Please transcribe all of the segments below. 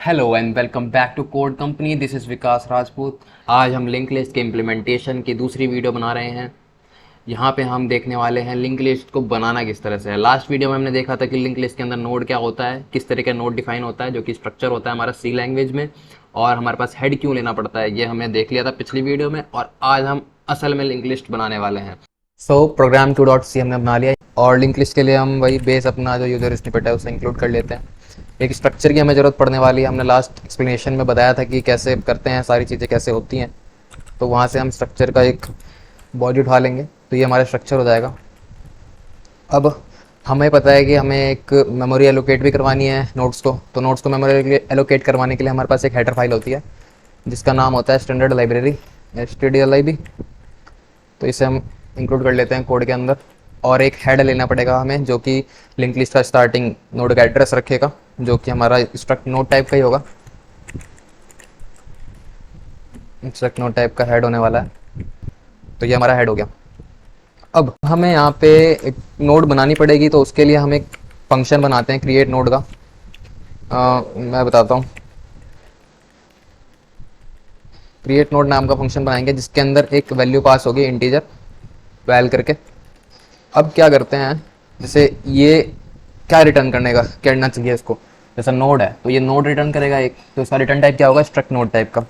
Hello and welcome back to code company. This is Vikas Rajput. आज हम link list के implementation की दूसरी वीडियो बना रहे हैं। यहाँ पे हम देखने वाले हैं लिंक लिस्ट को बनाना किस तरह से है। लास्ट वीडियो में हमने देखा था कि लिंक लिस्ट के अंदर नोड क्या होता है, किस तरह का नोड डिफाइन होता है, जो कि स्ट्रक्चर होता है हमारा सी लैंग्वेज में, और हमारे पास हेड क्यों लेना पड़ता है, ये हमने देख लिया था पिछली वीडियो में। और आज हम असल में लिंक लिस्ट बनाने वाले हैं। सो प्रोग्राम 2.c हमने बना लिया, और लिंक लिस्ट के लिए हम वही बेस अपना जो यूजर स्निपेट है उसे इंक्लूड कर लेते हैं। एक स्ट्रक्चर की हमें ज़रूरत पड़ने वाली है। हमने लास्ट एक्सप्लेनेशन में बताया था कि कैसे करते हैं, सारी चीज़ें कैसे होती हैं। तो वहाँ से हम स्ट्रक्चर का एक बॉडी उठा लेंगे, तो ये हमारा स्ट्रक्चर हो जाएगा। अब हमें पता है कि हमें एक मेमोरी एलोकेट भी करवानी है नोट्स को। तो नोट्स को मेमोरी एलोकेट करवाने के लिए हमारे पास एक हेडर फाइल होती है जिसका नाम होता है स्टैंडर्ड लाइब्रेरी, stdlib। तो इसे हम इंक्लूड कर लेते हैं कोड के अंदर। और एक हेड लेना पड़ेगा हमें, जो कि लिंक लिस्ट का स्टार्टिंग नोड का एड्रेस रखेगा, जो कि हमारा स्ट्रक्ट नोड टाइप का ही होगा। स्ट्रक्ट नोड टाइप का हेड होने वाला है। तो ये हमारा हेड हो गया। अब हमें यहाँ पे एक नोड बनानी पड़ेगी, तो उसके लिए हम एक फंक्शन बनाते हैं क्रिएट नोड का। मैं बताता हूँ। क्रिएट नोड नाम का फंक्शन बनाएंगे जिसके अंदर एक वैल्यू पास होगी इंटीजर वैल करके। अब क्या करते हैं, जैसे ये क्या रिटर्न करना चाहिए इसको। जैसा नोड है तो ये नोड रिटर्न करेगा एक, तो इसका रिटर्न टाइप क्या होगा, स्ट्रक्ट नोड टाइप का।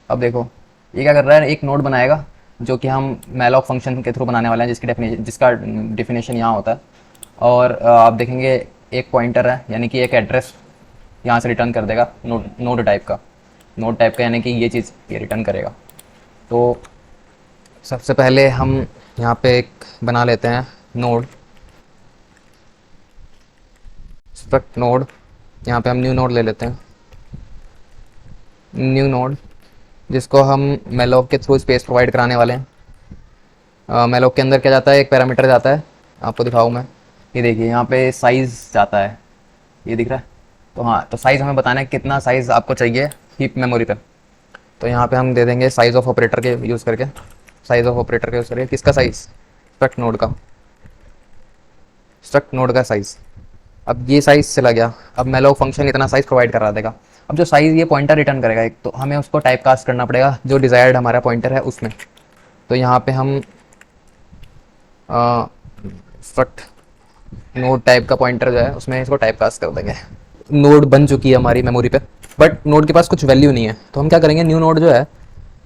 अब देखो ये क्या कर रहा है, एक नोड बनाएगा जो कि हम मैलॉक फंक्शन के थ्रू बनाने वाले हैं, जिसका डिफिनेशन यहाँ होता है। और आप देखेंगे एक पॉइंटर है, यानी कि एक एड्रेस यहाँ से रिटर्न कर देगा नोड टाइप का। नोड टाइप का यानी कि ये चीज़ ये रिटर्न करेगा। तो सबसे पहले हम यहाँ पे एक बना लेते हैं नोड, स्ट्रक्ट नोड। यहाँ पे हम न्यू नोड ले लेते हैं, न्यू नोड, जिसको हम मेलॉक के थ्रू स्पेस प्रोवाइड कराने वाले हैं। मेलॉक के अंदर क्या जाता है, एक पैरामीटर जाता है, आपको दिखाऊँ मैं। ये देखिए यहाँ पे साइज़ जाता है, ये दिख रहा है। तो हाँ, तो साइज़ हमें बताना है कितना साइज़ आपको चाहिए हीप मेमोरी पर। तो यहाँ पे हम दे देंगे साइज़ ऑफ ऑपरेटर के यूज़ करके, साइज़ ऑफ ऑपरेटर के यूज़ करके। किसका साइज़, स्ट्रक्ट नोड का, स्ट्रक्ट नोड का साइज़। अब ये साइज़ चला गया। अब मेलॉक फंक्शन इतना साइज़ प्रोवाइड करा देगा। अब जो साइज़ ये पॉइंटर रिटर्न करेगा एक, तो हमें उसको टाइप कास्ट करना पड़ेगा जो डिज़ायर्ड हमारा पॉइंटर है उसमें। तो यहाँ पे हम स्ट्रक्ट नोड टाइप का पॉइंटर जो है उसमें इसको टाइप कास्ट कर देंगे। नोड बन चुकी है हमारी मेमोरी पे, बट नोड के पास कुछ वैल्यू नहीं है। तो हम क्या करेंगे, न्यू नोड जो है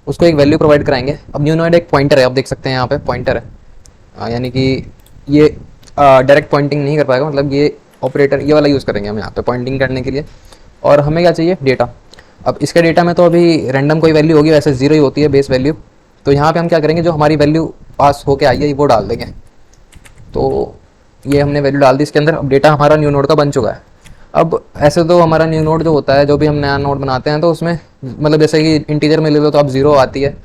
उसको एक वैल्यू प्रोवाइड कराएंगे। अब न्यू नोड एक पॉइंटर है, आप देख सकते हैं यहाँ पे पॉइंटर है। यानी कि ये डायरेक्ट पॉइंटिंग नहीं कर पाएगा, मतलब ये ऑपरेटर ये वाला यूज़ करेंगे हम यहाँ पे पॉइंटिंग करने के लिए। और हमें क्या चाहिए, डेटा। अब इसके डेटा में तो अभी रैंडम कोई वैल्यू होगी, वैसे जीरो ही होती है बेस वैल्यू। तो यहाँ पे हम क्या करेंगे, जो हमारी वैल्यू पास होके आई है वो डाल देंगे। तो ये हमने वैल्यू डाल दी इसके अंदर। अब डेटा हमारा न्यू नोड का बन चुका है। अब ऐसे तो हमारा न्यू नोड जो होता है, जो भी हम नया नोड बनाते हैं, तो उसमें मतलब जैसे कि इंटीजर में ले लो तो आप जीरो आती है,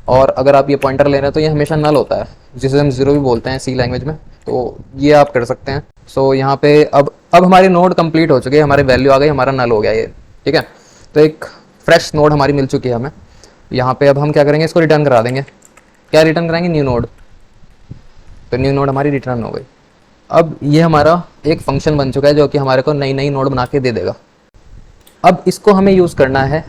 और अगर आप ये पॉइंटर ले रहे हैं तो ये हमेशा नल होता है, जिसे हम जीरो भी बोलते हैं सी लैंग्वेज में। तो ये आप कर सकते हैं। सो यहाँ पे अब हमारी नोड कंप्लीट हो चुकी है, हमारी वैल्यू आ गई, हमारा नल हो गया ये, ठीक है। तो एक फ्रेश नोड हमारी मिल चुकी है हमें। यहाँ पे अब हम क्या करेंगे, इसको रिटर्न करा देंगे। क्या रिटर्न कराएंगे, न्यू नोड। तो न्यू नोड हमारी रिटर्न हो गई। अब ये हमारा एक फंक्शन बन चुका है जो कि हमारे को नई नई नोड बना के दे देगा। अब इसको हमें यूज़ करना है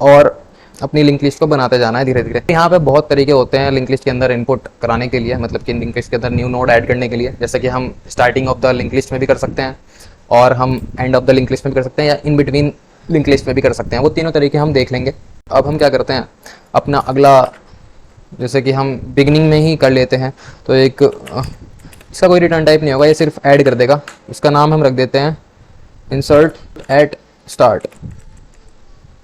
और अपनी लिंक लिस्ट को बनाते जाना है धीरे धीरे। यहाँ पे बहुत तरीके होते हैं लिंक लिस्ट के अंदर इनपुट कराने के लिए, मतलब कि लिंक लिस्ट के अंदर न्यू नोड ऐड करने के लिए। जैसे कि हम starting of the link list में भी कर सकते हैं, और हम end of the link list में भी कर सकते हैं, या इन बिटवीन लिंक लिस्ट में भी कर सकते हैं। वो तीनों तरीके हम देख लेंगे। अब हम क्या करते हैं, अपना अगला, जैसे कि हम बिगनिंग में ही कर लेते हैं। तो एक इसका कोई रिटर्न टाइप नहीं होगा, ये सिर्फ ऐड कर देगा। इसका नाम हम रख देते हैं insert at start.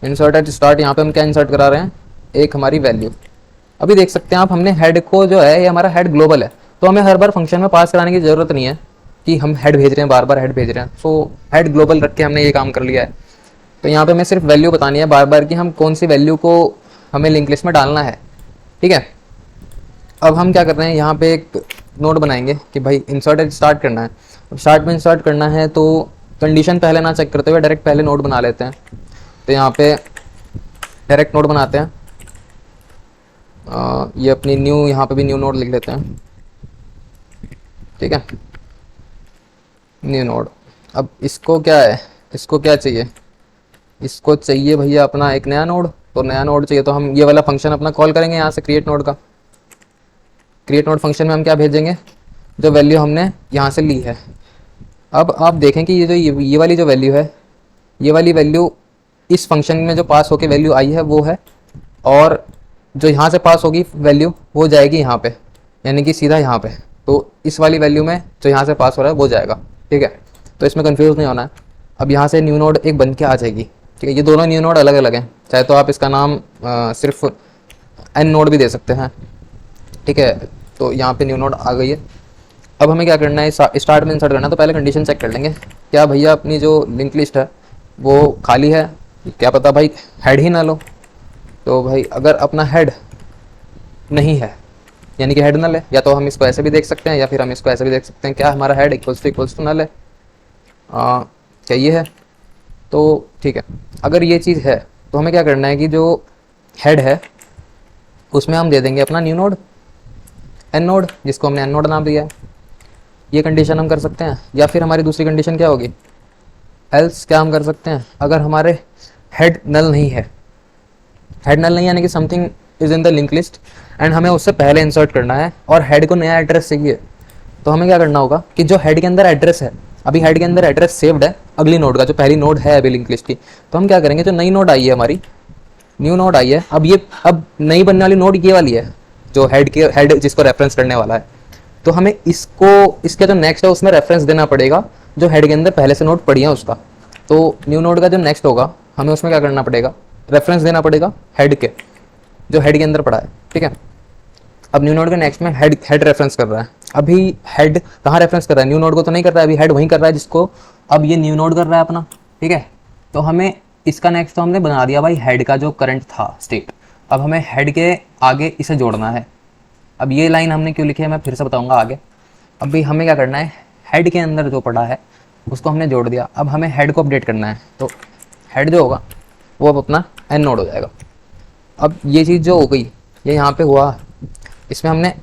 Insert at start, यहाँ पे हम क्या इंसर्ट करा रहे हैं, एक हमारी वैल्यू। अभी देख सकते हैं आप, हमने हेड को जो है, ये हमारा हेड ग्लोबल है, तो हमें हर बार फंक्शन में पास कराने की ज़रूरत नहीं है कि हम हेड भेज रहे हैं, बार बार हेड भेज रहे हैं। सो हेड ग्लोबल रख के हमने ये काम कर लिया है। तो यहाँ पे हमें सिर्फ वैल्यू बतानी है बार बार कि हम कौन सी वैल्यू को हमें लिंक लिस्ट में डालना है, ठीक है। अब हम क्या कर रहे हैं, यहाँ पे एक नोट बनाएंगे कि भाई इंसर्ट एट स्टार्ट करना है। अब स्टार्ट में इंसर्ट करना है तो कंडीशन पहले ना चेक करते हुए डायरेक्ट पहले नोड बना लेते हैं। तो यहाँ पे डायरेक्ट नोड बनाते हैं। ये अपनी न्यू, यहाँ पे भी न्यू नोड लिख लेते हैं, ठीक है, न्यू नोड। अब इसको क्या है, इसको क्या चाहिए, इसको चाहिए भैया अपना एक नया नोड। तो नया नोड चाहिए तो हम ये वाला फंक्शन अपना कॉल करेंगे यहाँ से क्रिएट नोड का। क्रिएट नोड फंक्शन में हम क्या भेजेंगे, जो वैल्यू हमने यहाँ से ली है। अब आप देखें कि ये जो ये वाली जो वैल्यू है, ये वाली वैल्यू इस फंक्शन में जो पास होके वैल्यू आई है वो है, और जो यहाँ से पास होगी वैल्यू वो जाएगी यहाँ पे, यानी कि सीधा यहाँ पे। तो इस वाली वैल्यू में जो यहाँ से पास हो रहा है वो जाएगा, ठीक है। तो इसमें कंफ्यूज नहीं होना है। अब यहाँ से न्यू नोड एक बन के आ जाएगी, ठीक है। ये दोनों न्यू नोड अलग अलग हैं, चाहे तो आप इसका नाम सिर्फ एन नोड भी दे सकते हैं, ठीक है। तो यहाँ पे न्यू नोड आ गई है। अब हमें क्या करना है, स्टार्ट में इंसर्ट करना है। तो पहले कंडीशन चेक कर लेंगे, क्या भैया अपनी जो लिंक लिस्ट है वो खाली है, क्या पता भाई हेड ही ना लो। तो भाई अगर अपना हेड नहीं है, यानी कि हेड नल है, या तो हम इसको ऐसे भी देख सकते हैं या फिर हम इसको ऐसे भी देख सकते हैं, क्या हमारा हेड इक्वल्स टू नल है, क्या ये है। तो ठीक है, अगर ये चीज़ है तो हमें क्या करना है कि जो हेड है उसमें हम दे देंगे अपना न्यू नोड एन नोड, जिसको हमने एन नोड नाम दिया है। ये कंडीशन हम कर सकते हैं, या फिर हमारी दूसरी कंडीशन क्या होगी, एल्स क्या हम कर सकते हैं, अगर हमारे हेड नल नहीं है, हेड नल नहीं यानी कि something is in the link list and हमें उससे पहले इंसर्ट करना है और हेड को नया एड्रेस चाहिए। तो हमें क्या करना होगा कि जो हेड के अंदर एड्रेस है, अभी हेड के अंदर एड्रेस सेव्ड है अगली नोड का, जो पहली नोड है अभी लिंक लिस्ट की। तो हम क्या करेंगे, जो नई नोड आई है हमारी, न्यू नोड आई है, अब नई बनने वाली नोड ये वाली है, जो हेड जिसको रेफरेंस करने वाला है। तो हमें इसको, इसका जो नेक्स्ट है उसमें रेफरेंस देना पड़ेगा जो हेड के अंदर पहले से नोड पड़ी है उसका। तो न्यू नोड का जो नेक्स्ट होगा हमें उसमें क्या करना पड़ेगा, रेफरेंस देना पड़ेगा हेड के, जो हेड के अंदर पड़ा है, ठीक है। अब न्यू नोड के नेक्स्ट में हेड रेफरेंस कर रहा है। अभी हेड कहाँ रेफरेंस कर रहा है, न्यू नोड को तो नहीं कर रहा है, अभी हेड वहीं कर रहा है जिसको अब ये न्यू नोड कर रहा है अपना, ठीक है। तो हमें इसका नेक्स्ट तो हमने बना दिया भाई हेड का जो करंट था स्टेट। अब हमें हेड के आगे इसे जोड़ना है। अब ये लाइन हमने क्यों लिखी है मैं फिर से बताऊंगा आगे। अब भी हमें क्या करना है, हेड के अंदर जो पड़ा है उसको हमने जोड़ दिया। अब हमें हेड को अपडेट करना है, तो हेड जो होगा वो अब अपना एन नोड हो जाएगा। अब ये चीज़ जो हो गई, ये यहाँ पे हुआ, इसमें हमने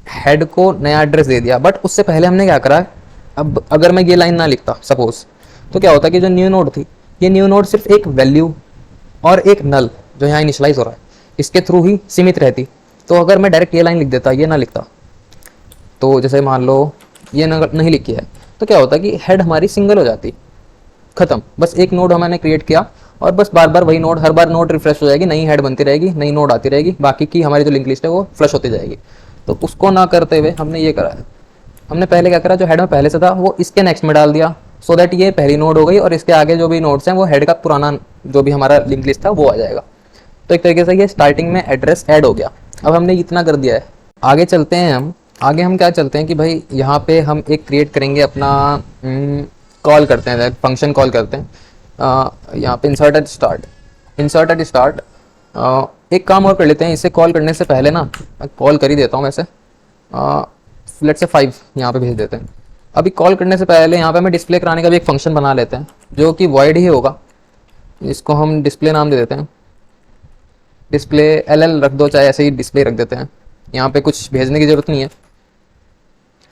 हेड को नया एड्रेस दे दिया, बट उससे पहले हमने क्या करा, अब अगर मैं ये लाइन ना लिखता सपोज, तो क्या होता कि जो न्यू नोड थी, ये न्यू नोड सिर्फ एक वैल्यू और एक नल जो यहाँ इनिशलाइज हो रहा है इसके थ्रू ही सीमित रहती। तो अगर मैं डायरेक्ट ये लाइन लिख देता, ये ना लिखता, तो जैसे मान लो ये नहीं लिखी है, तो क्या होता कि हेड हमारी सिंगल हो जाती, खत्म। बस एक नोड हमने क्रिएट किया और बस बार बार वही नोड, हर बार नोड रिफ्रेश हो जाएगी, नई हेड बनती रहेगी, नई नोड आती रहेगी, बाकी की हमारी जो लिंक लिस्ट है वो फ्लश होती जाएगी। तो उसको ना करते हुए हमने ये करा है, हमने पहले क्या करा, जो हेड में पहले से था वो इसके नेक्स्ट में डाल दिया, सो दैट ये पहली नोड हो गई और इसके आगे जो भी नोड्स हैं वो हेड का पुराना जो भी हमारा लिंक लिस्ट था वो आ जाएगा। तो एक तरीके से ये स्टार्टिंग में एड्रेस ऐड हो गया। अब हमने इतना कर दिया है, आगे चलते हैं हम। आगे हम क्या चलते हैं कि भाई यहाँ पे हम एक क्रिएट करेंगे अपना कॉल करते हैं, फंक्शन कॉल करते हैं यहाँ पे insert at start. Insert at start एक काम और कर लेते हैं, इसे कॉल करने से पहले ना मैं कॉल कर ही देता हूँ वैसे, लेट से 5 यहाँ पे भेज देते हैं। अभी कॉल करने से पहले यहाँ पे हमें डिस्प्ले कराने का भी एक फंक्शन बना लेते हैं जो कि वॉइड ही होगा, इसको हम डिस्प्ले नाम दे देते हैं। डिस्प्ले एल रख दो, चाहे ऐसे ही डिस्प्ले रख देते हैं, यहाँ पे कुछ भेजने की ज़रूरत नहीं है।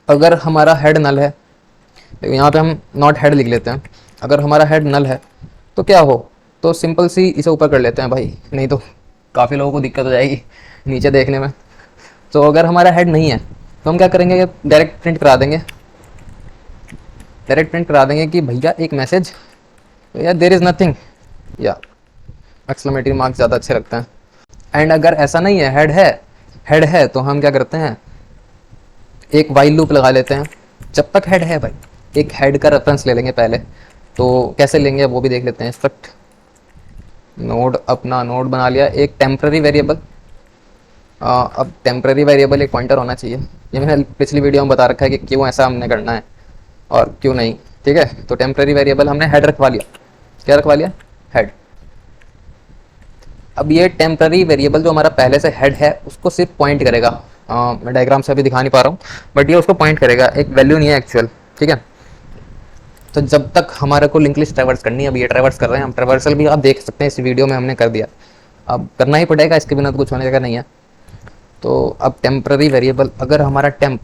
अगर हमारा हेड नल है, तो यहाँ पे हम नॉट हेड लिख लेते हैं। अगर हमारा हेड नल है तो क्या हो, तो सिंपल सी इसे ऊपर कर लेते हैं भाई, नहीं तो काफ़ी लोगों को दिक्कत हो जाएगी नीचे देखने में। तो अगर हमारा हेड नहीं है तो हम क्या करेंगे, डायरेक्ट प्रिंट करा देंगे, डायरेक्ट प्रिंट करा देंगे कि भैया एक मैसेज, या देयर इज़ नथिंग, या एक्सक्लेमेटरी मार्क्स ज़्यादा अच्छे लगते हैं। एंड अगर ऐसा नहीं है, हेड है तो हम क्या करते हैं, एक वाइल लूप लगा लेते हैं जब तक हेड है भाई। एक हेड का रेफरेंस ले लेंगे पहले, तो कैसे लेंगे वो भी देख लेते हैं। इंस्ट्रक्ट नोड, अपना नोड बना लिया, एक टेम्पररी वेरिएबल। अब टेम्पररी वेरिएबल एक पॉइंटर होना चाहिए, ये मैंने पिछली वीडियो में बता रखा है कि क्यों ऐसा हमने करना है और क्यों नहीं, ठीक है। तो टेम्पररी वेरिएबल हमने हेड रखवा लिया, क्या रखवा लिया, हेड। अब ये टेम्पररी वेरिएबल जो हमारा पहले से हेड है उसको सिर्फ पॉइंट करेगा, मैं डायग्राम से अभी दिखा नहीं पा रहा हूँ, बट ये उसको पॉइंट करेगा, एक वैल्यू नहीं है एक्चुअल, ठीक है। तो जब तक हमारे को लिंक लिस्ट ट्रैवर्स करनी है, अब ये ट्रैवर्स कर रहे हैं हम, ट्रैवर्सल भी आप देख सकते हैं इस वीडियो में हमने कर दिया, अब करना ही पड़ेगा, इसके बिना तो कुछ होने का नहीं है। तो अब टेम्पररी वेरिएबल, अगर हमारा टेम्प,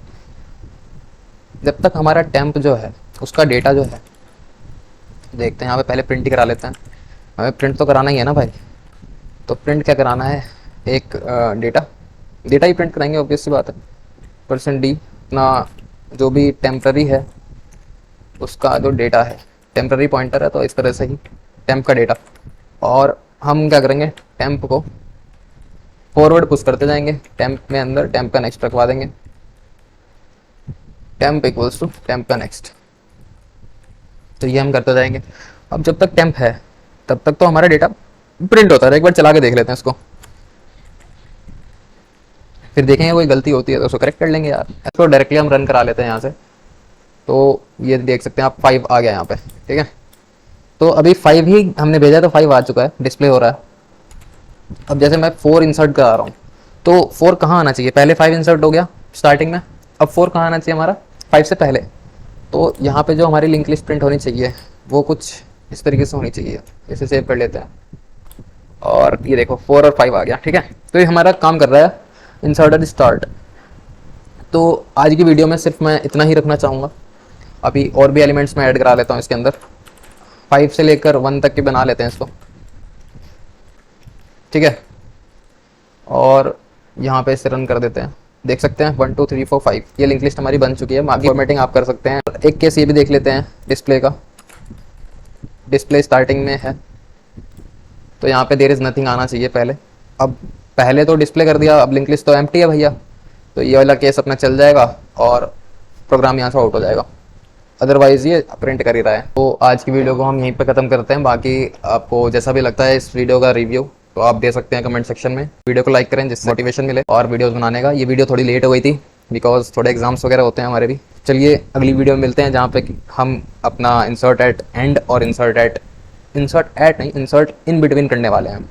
जब तक हमारा टेम्प जो है उसका डेटा जो है देखते हैं यहाँ पे, पहले प्रिंट ही करा लेते हैं। हमें प्रिंट तो कराना ही है ना भाई। तो प्रिंट क्या कराना है, एक डेटा, डेटा ही प्रिंट कराएंगे, ऑब्वियस सी बात है। परसेंट डी अपना जो भी टेम्प्ररी है उसका जो डेटा है, टेम्प्ररी पॉइंटर है तो इस तरह से ही टेम्प का डेटा। और हम क्या करेंगे, टेम्प को फॉरवर्ड पुश करते जाएंगे, टेम्प में अंदर टेम्प का नेक्स्ट रखवा देंगे, टेम्प इक्वल्स टू टेम्प का नेक्स्ट। तो ये हम करते जाएंगे। अब जब तक टेम्प है तब तक तो हमारा डेटा प्रिंट होता है। एक बार चला के देख लेते हैं इसको, फिर देखेंगे कोई गलती होती है तो उसको करेक्ट कर लेंगे यार। इसको डायरेक्टली हम रन करा लेते हैं यहाँ से। तो ये देख सकते हैं आप, 5 आ गया यहाँ पे, ठीक है। तो अभी 5 ही हमने भेजा तो 5 आ चुका है, डिस्प्ले हो रहा है। अब जैसे मैं 4 इंसर्ट करा रहा हूँ तो 4 कहाँ आना चाहिए, पहले 5 इंसर्ट हो गया स्टार्टिंग में। अब 4 कहाँ आना चाहिए हमारा, 5 से पहले। तो यहाँ पे जो हमारी लिंक लिस्ट प्रिंट होनी चाहिए वो कुछ इस तरीके से होनी चाहिए। इसे सेव कर लेते हैं और ये देखो 4 और 5 आ गया, ठीक है। तो ये हमारा काम कर रहा है इंसर्ट स्टार्ट। तो आज की वीडियो में सिर्फ मैं इतना ही रखना चाहूँगा। अभी और भी एलिमेंट्स मैं ऐड करा लेता हूँ इसके अंदर, 5 से लेकर 1 तक के बना लेते हैं इसको, ठीक है। और यहाँ पे इसे रन कर देते हैं। देख सकते हैं 1 2 3 4 5 ये लिंक लिस्ट हमारी बन चुकी है। बाकी फॉर्मेटिंग आप कर सकते हैं। एक केस ये भी देख लेते हैं डिस्प्ले का। डिस्प्ले स्टार्टिंग में है तो यहाँ पे देयर इज़ नथिंग आना चाहिए पहले। अब पहले तो डिस्प्ले कर दिया, अब लिंक लिस्ट तो एम्प्टी है भैया, तो ये वाला केस अपना चल जाएगा और प्रोग्राम यहाँ से आउट हो जाएगा। अदरवाइज़ ये प्रिंट कर ही रहा है। तो आज की वीडियो को हम यहीं पे ख़त्म करते हैं। बाकी आपको जैसा भी लगता है इस वीडियो का रिव्यू तो आप दे सकते हैं कमेंट सेक्शन में। वीडियो को लाइक करें जिससे मोटिवेशन मिले और वीडियोस बनाने का। ये वीडियो थोड़ी लेट हो गई थी बिकॉज थोड़े एग्जाम्स वगैरह होते हैं हमारे भी। चलिए अगली वीडियो में मिलते हैं जहाँ पे हम अपना इंसर्ट एट एंड और इंसर्ट एट नहीं, इंसर्ट इन बिटवीन करने वाले हैं।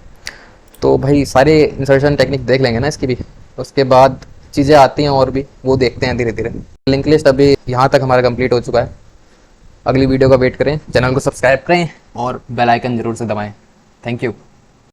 तो भाई सारे इंसर्शन टेक्निक देख लेंगे ना इसकी भी, उसके बाद चीज़ें आती हैं और भी, वो देखते हैं धीरे धीरे। लिंक लिस्ट अभी यहाँ तक हमारा कंप्लीट हो चुका है। अगली वीडियो का वेट करें, चैनल को सब्सक्राइब करें और बेल आइकन जरूर से दबाएं। Thank you.